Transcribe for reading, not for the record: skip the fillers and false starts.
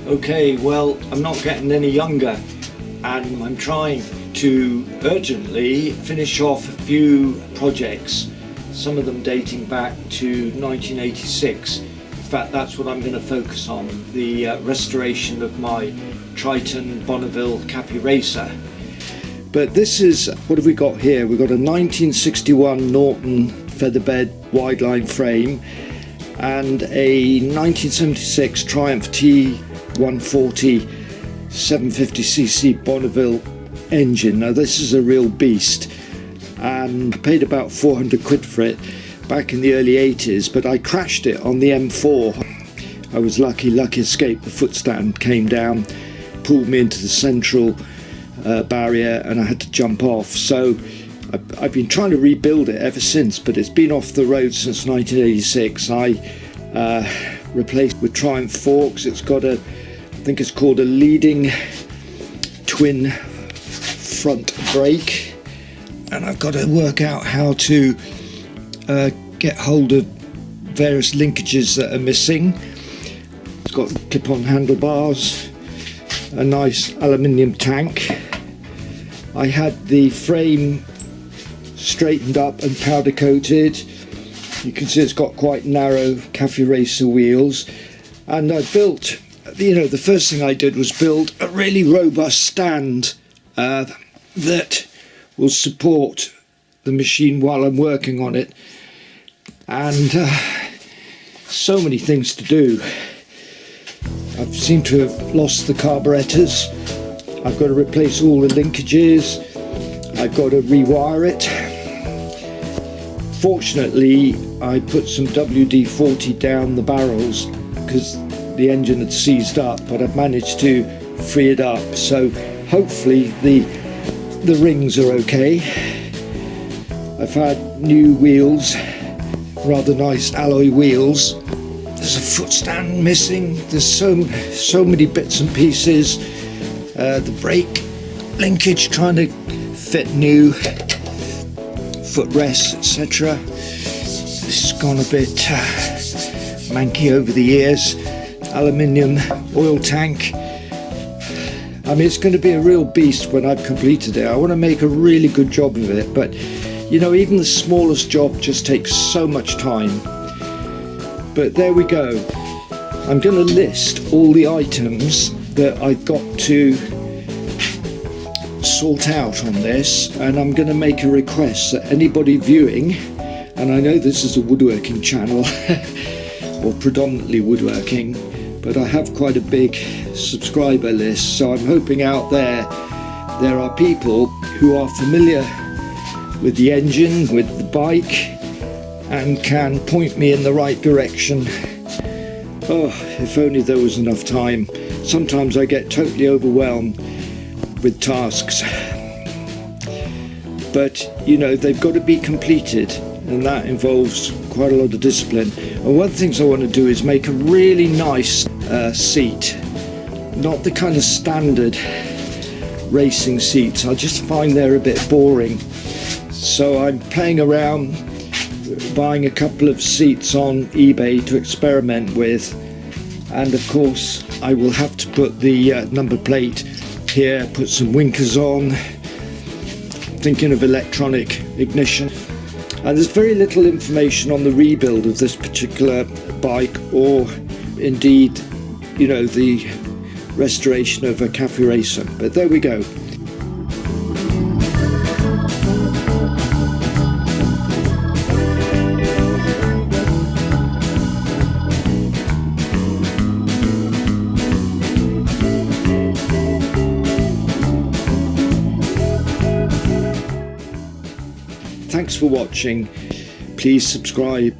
Okay, well, I'm not getting any younger, and I'm trying to urgently finish off a few projects, some of them dating back to 1986. In fact, that's what I'm going to focus on, the restoration of my Triton Bonneville Cafe Racer. But this is, what have we got here? We've got a 1961 Norton Fethebed wide line frame and a 1976 Triumph T140 750cc Bonneville engine. Now this is a real beast, and I paid about 400 quid for it back in the early 80s, but I crashed it on the M4. I was lucky escape. The footstand came down, pulled me into the central barrier, and I had to jump off. So I've been trying to rebuild it ever since, but it's been off the road since 1986. I replaced with Triumph forks. It's got I think it's called a leading twin front brake, and I've got to work out how to get hold of various linkages that are missing. It's got clip-on handlebars, a nice aluminium tank. I had the frame straightened up and powder coated. You can see it's got quite narrow Cafe Racer wheels, and I built, the first thing I did was build a really robust stand that will support the machine while I'm working on it, and so many things to do. I've seemed to have lost the carburetors. I've got to replace all the linkages. I've got to rewire it. Fortunately, I put some WD-40 down the barrels because the engine had seized up, but I've managed to free it up, so hopefully the rings are okay. I've had new wheels, rather nice alloy wheels. There's a footstand missing. There's so many bits and pieces. The brake linkage trying to fit new footrests, etc. This has gone a bit manky over the years. Aluminium oil tank. I mean, it's going to be a real beast when I've completed it. I want to make a really good job of it, but even the smallest job just takes so much time. But there we go. I'm going to list all the items that I've got to sort out on this, and I'm going to make a request that anybody viewing, and I know this is a woodworking channel or predominantly woodworking, but I have quite a big subscriber list, so I'm hoping out there are people who are familiar with the engine, with the bike, and can point me in the right direction. Oh, if only there was enough time. Sometimes I get totally overwhelmed with tasks, but they've got to be completed, and that involves quite a lot of discipline. And one of the things I want to do is make a really nice seat, not the kind of standard racing seats. I just find they're a bit boring, so I'm playing around, buying a couple of seats on eBay to experiment with, and of course I will have to put the number plate here, put some winkers on, thinking of electronic ignition. And there's very little information on the rebuild of this particular bike, or indeed the restoration of a Cafe Racer, but there we go. Thanks for watching. Please subscribe.